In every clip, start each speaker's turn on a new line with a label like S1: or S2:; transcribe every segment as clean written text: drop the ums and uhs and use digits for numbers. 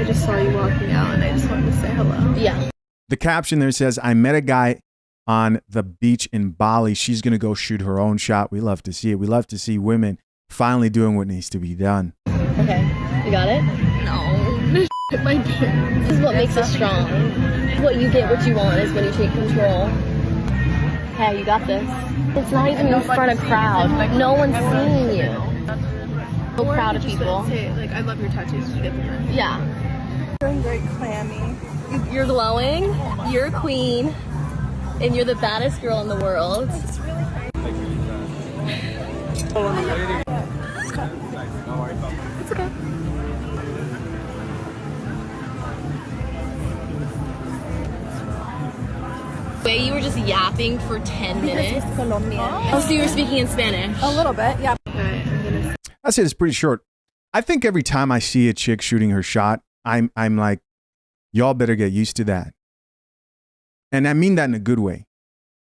S1: just saw you walking out and I just wanted to say hello.
S2: Yeah.
S3: The caption there says, I met a guy on the beach in Bali. She's going to go shoot her own shot. We love to see it. We love to see women finally doing what needs to be done.
S2: Okay. You got it?
S1: No. My parents.
S2: This is what makes us strong. What you get, what you want is when you take control. Hey, you got this. It's not even in front of crowd. No one's seeing you. So proud of people.
S1: Say, like, I love your tattoos. Did you get them?
S2: Yeah.
S1: I'm very clammy.
S2: You're glowing. You're a queen. And you're the baddest girl in the world.
S1: It's really It's okay.
S2: Wait, you were just yapping for 10 minutes?
S1: It's Colombian.
S2: Oh, so you were speaking in Spanish?
S1: A little bit, yeah. Okay, I'm gonna...
S3: I say it's pretty short. I think every time I see a chick shooting her shot, I'm like, y'all better get used to that. And I mean that in a good way.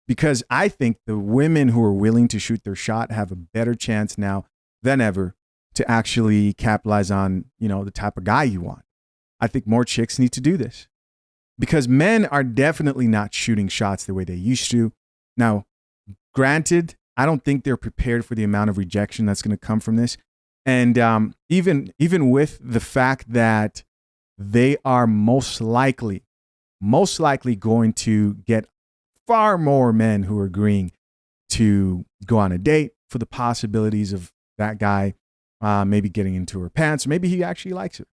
S3: Because I think the women who are willing to shoot their shot have a better chance now than ever to actually capitalize on, you know, the type of guy you want. I think more chicks need to do this. Because men are definitely not shooting shots the way they used to. Now, granted, I don't think they're prepared for the amount of rejection that's going to come from this. And even with the fact that they are most likely going to get far more men who are agreeing to go on a date for the possibilities of that guy maybe getting into her pants. Or maybe he actually likes her,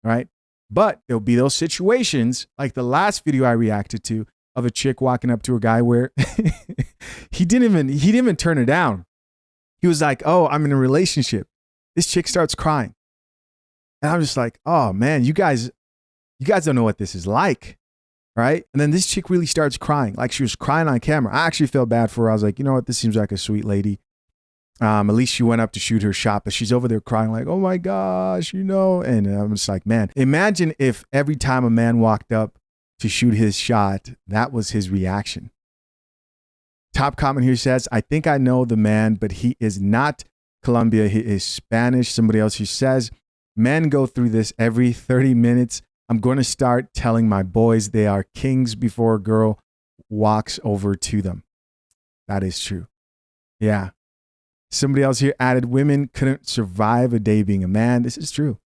S3: right? But there'll be those situations like the last video I reacted to of a chick walking up to a guy where he didn't even turn her down. He was like, "Oh, I'm in a relationship." This chick starts crying. And I'm just like, "Oh man, you guys don't know what this is like." Right? And then this chick really starts crying. Like she was crying on camera. I actually felt bad for her. I was like, you know what? This seems like a sweet lady. At least she went up to shoot her shot, but she's over there crying like, oh my gosh, you know? And I'm just like, man, imagine if every time a man walked up to shoot his shot, that was his reaction. Top comment here says, I think I know the man, but he is not Colombia. He is Spanish. Somebody else who says, men go through this every 30 minutes. I'm going to start telling my boys they are kings before a girl walks over to them. That is true. Yeah. Somebody else here added, women couldn't survive a day being a man. This is true.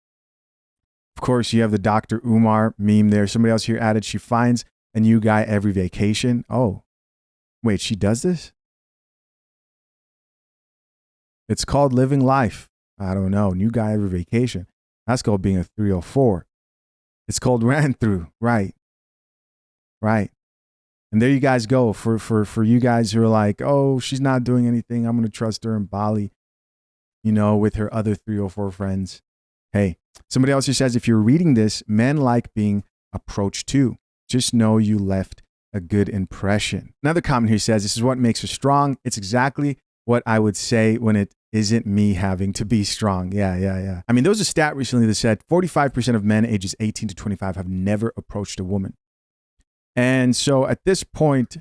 S3: Of course, you have the Dr. Umar meme there. Somebody else here added, she finds a new guy every vacation. Oh, wait, she does this? It's called living life. I don't know. New guy every vacation. That's called being a 304. It's called ran through. Right. Right. And there you guys go. For you guys who are like, oh, she's not doing anything. I'm going to trust her in Bali, you know, with her other 304 friends. Hey, somebody else who says, if you're reading this, men like being approached too. Just know you left a good impression. Another comment here says, this is what makes her strong. It's exactly what I would say when it isn't me having to be strong. Yeah. I mean, there was a stat recently that said 45% of men ages 18 to 25 have never approached a woman. And so at this point,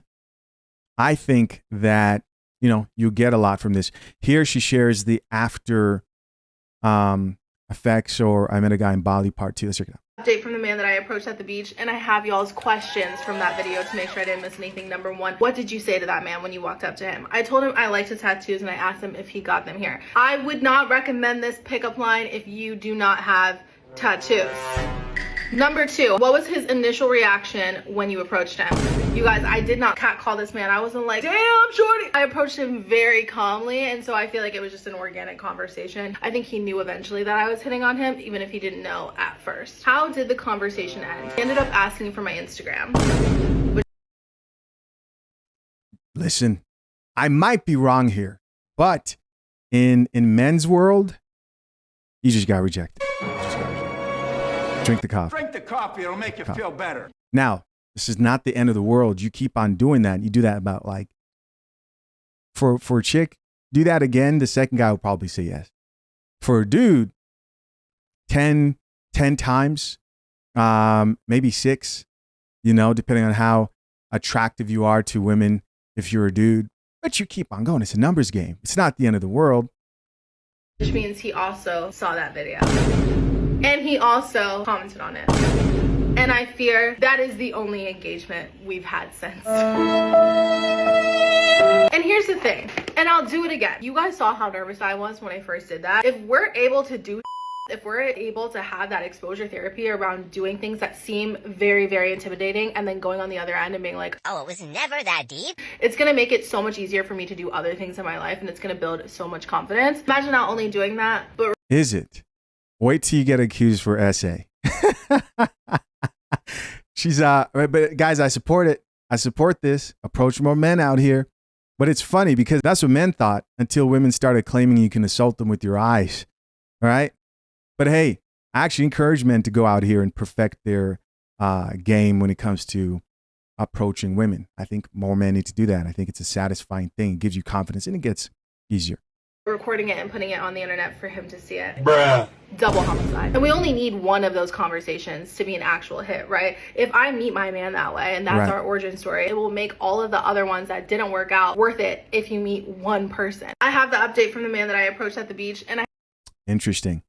S3: I think that, you know, you get a lot from this. Here she shares the after effects, or I met a guy in Bali part 2. Let's check it out.
S1: Update from the man that I approached at the beach, and I have y'all's questions from that video to make sure I didn't miss anything. Number one, what did you say to that man when you walked up to him? I told him I liked his tattoos and I asked him if he got them here. I would not recommend this pickup line if you do not have tattoos. Number two, what was his initial reaction when you approached him? You guys, I did not catcall this man. I wasn't like, damn, shorty. I approached him very calmly, and so I feel like it was just an organic conversation. I think he knew eventually that I was hitting on him, even if he didn't know at first. How did the conversation end? He ended up asking for my Instagram.
S3: Listen, I might be wrong here, but in men's world, you just got rejected. Drink the coffee.
S4: Drink the coffee. It'll make you feel better.
S3: Now, this is not the end of the world. You keep on doing that. You do that about like, for a chick, do that again. The second guy will probably say yes. For a dude, 10 times, maybe 6, you know, depending on how attractive you are to women if you're a dude. But you keep on going. It's a numbers game. It's not the end of the world.
S1: Which means he also saw that video. And he also commented on it. And I fear that is the only engagement we've had since. And here's the thing, and I'll do it again. You guys saw how nervous I was when I first did that. If we're able to do, if we're able to have that exposure therapy around doing things that seem very, very intimidating and then going on the other end and being like,
S5: oh, it was never that deep.
S1: it's gonna make it so much easier for me to do other things in my life, and it's gonna build so much confidence. Imagine not only doing that, but
S3: Is it? Wait till you get accused for essay. She's but guys, I support it. I support this. Approach more men out here. But it's funny because that's what men thought until women started claiming you can assault them with your eyes. All right. But hey, I actually encourage men to go out here and perfect their game when it comes to approaching women. I think more men need to do that. I think it's a satisfying thing. It gives you confidence and it gets easier.
S1: recording it and putting it on the internet for him to see it.
S4: Bruh.
S1: Double homicide. And we only need one of those conversations to be an actual hit, right? If I meet my man that way and that's our origin story, it will make all of the other ones that didn't work out worth it if you meet one person. I have the update from the man that I approached at the beach, and
S3: Interesting.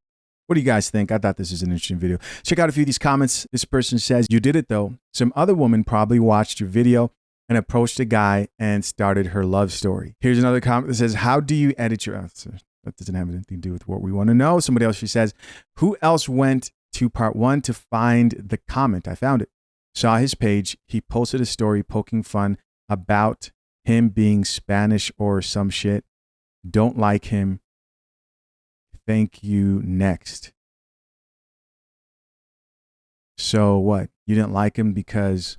S3: What do you guys think? I thought this was an interesting video. Check out a few of these comments. This person says, you did it though. Some other woman probably watched your video and approached a guy and started her love story. Here's another comment that says, how do you edit your answer? That doesn't have anything to do with what we want to know. Somebody else, she says, who else went to part 1 to find the comment? I found it. Saw his page. He posted a story poking fun about him being Spanish or some shit. Don't like him. Thank you. Next. So what? You didn't like him because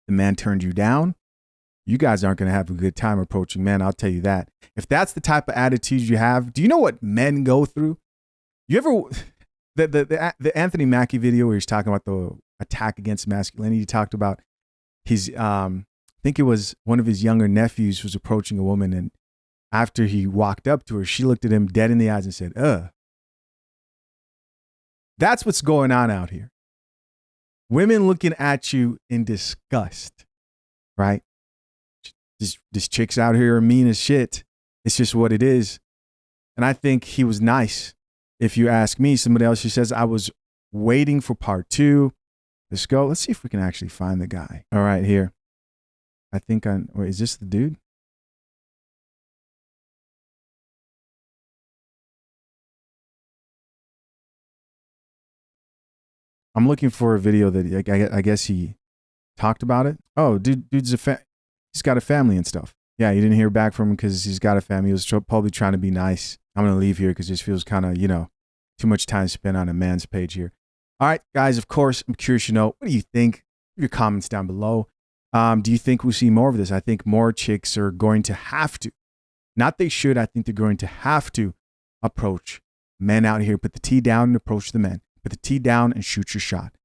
S3: the man turned you down? You guys aren't going to have a good time approaching men. I'll tell you that. If that's the type of attitude you have, do you know what men go through? You ever, the Anthony Mackie video where he's talking about the attack against masculinity, he talked about his, I think it was one of his younger nephews was approaching a woman, and after he walked up to her, she looked at him dead in the eyes and said, ugh. That's what's going on out here. Women looking at you in disgust, right? This chick's out here are mean as shit. It's just what it is. And I think he was nice. If you ask me, somebody else who says, I was waiting for part 2. Let's go. Let's see if we can actually find the guy. All right, here. I think wait, is this the dude? I'm looking for a video that I guess he talked about it. Oh, dude's he's got a family and stuff. Yeah, you didn't hear back from him because he's got a family. He was probably trying to be nice. I'm going to leave here because this feels kind of, too much time spent on a man's page here. All right, guys, of course, I'm curious to know, what do you think? Leave your comments down below. Do you think we'll see more of this? I think more chicks are going to have to. Not they should. I think they're going to have to approach men out here. Put the T down and approach the men. Put the T down and shoot your shot.